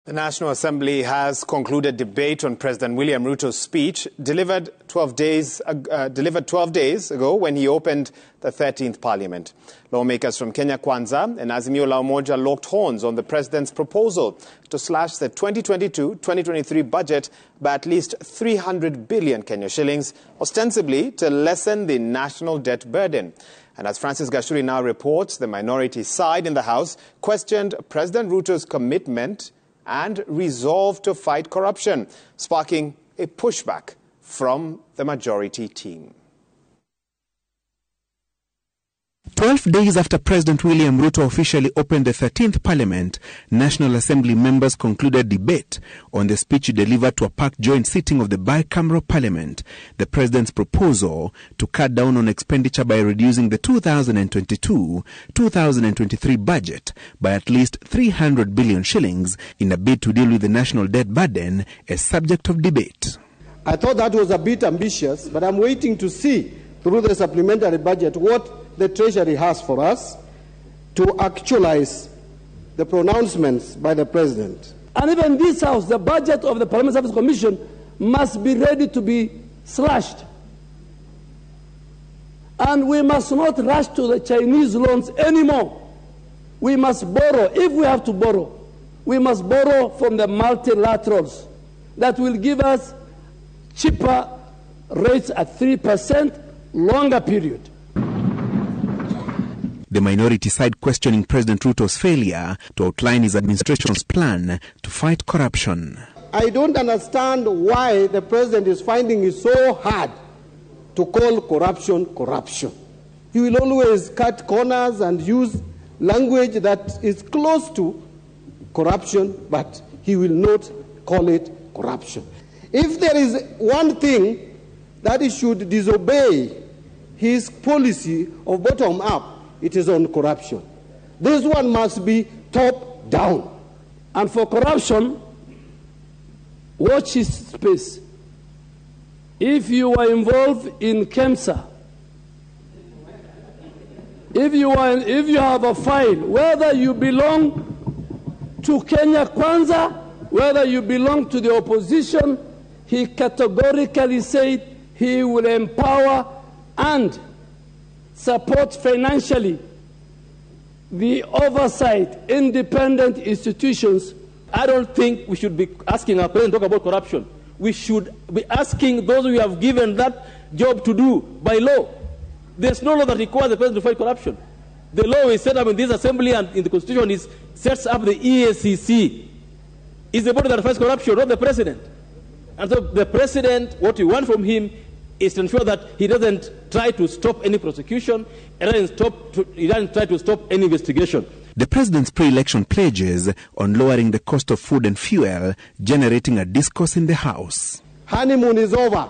The National Assembly has concluded debate on President William Ruto's speech delivered 12 days ago when he opened the 13th Parliament. Lawmakers from Kenya Kwanza and Azimio Umoja locked horns on the president's proposal to slash the 2022-2023 budget by at least 300 billion Kenya shillings, ostensibly to lessen the national debt burden. And as Francis Gachuri now reports, the minority side in the House questioned President Ruto's commitment and resolve to fight corruption, sparking a pushback from the majority team. 12 days after President William Ruto officially opened the 13th Parliament, National Assembly members concluded debate on the speech delivered to a packed joint sitting of the bicameral Parliament, the President's proposal to cut down on expenditure by reducing the 2022-2023 budget by at least 300 billion shillings in a bid to deal with the national debt burden, a subject of debate. I thought that was a bit ambitious, but I'm waiting to see through the supplementary budget what the Treasury has for us to actualize the pronouncements by the President. And even this House, the budget of the Parliament Service Commission must be ready to be slashed. And we must not rush to the Chinese loans anymore. We must borrow. If we have to borrow, we must borrow from the multilaterals that will give us cheaper rates at 3%, longer period. The minority side questioning President Ruto's failure to outline his administration's plan to fight corruption. I don't understand why the President is finding it so hard to call corruption corruption. He will always cut corners and use language that is close to corruption, but he will not call it corruption. If there is one thing that he should disobey his policy of bottom-up, it is on corruption. This one must be top down. And for corruption, watch his space. If you are involved in KEMSA, if you have a file, whether you belong to Kenya Kwanza, whether you belong to the opposition, he categorically said he will empower and support financially the oversight, independent institutions. I don't think we should be asking our president to talk about corruption. We should be asking those we have given that job to do by law. There's no law that requires the president to fight corruption. The law is set up in this assembly and in the constitution sets up the EACC. It's the body that fights corruption, not the president. And so the president, what we want from him is to ensure that he doesn't try to stop any prosecution, he doesn't try to stop any investigation. The president's pre-election pledges on lowering the cost of food and fuel, generating a discourse in the House. Honeymoon is over.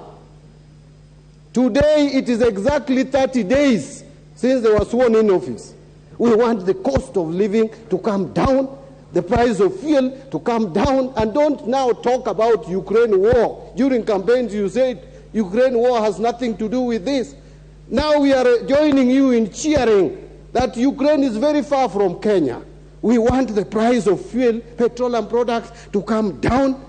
Today it is exactly 30 days since they were sworn in office. We want the cost of living to come down, the price of fuel to come down, and don't now talk about Ukraine war. During campaigns you said Ukraine war has nothing to do with this. Now we are joining you in cheering that Ukraine is very far from Kenya. We want the price of fuel, petroleum products to come down.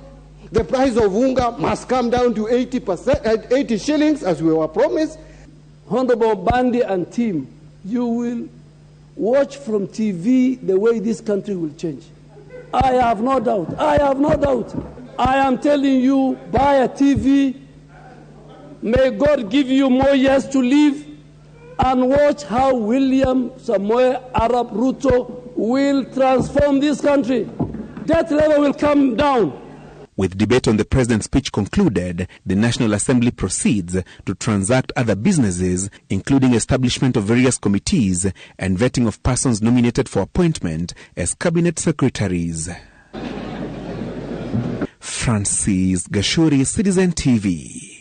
The price of unga must come down to 80 shillings as we were promised. Honorable Bandi and team, you will watch from TV the way this country will change. I have no doubt. I have no doubt. I am telling you, buy a TV. May God give you more years to live, and watch how William Samoei Arap Ruto will transform this country. Debt level will come down. With debate on the president's speech concluded, the National Assembly proceeds to transact other businesses, including establishment of various committees and vetting of persons nominated for appointment as cabinet secretaries. Francis Gachuri, Citizen TV.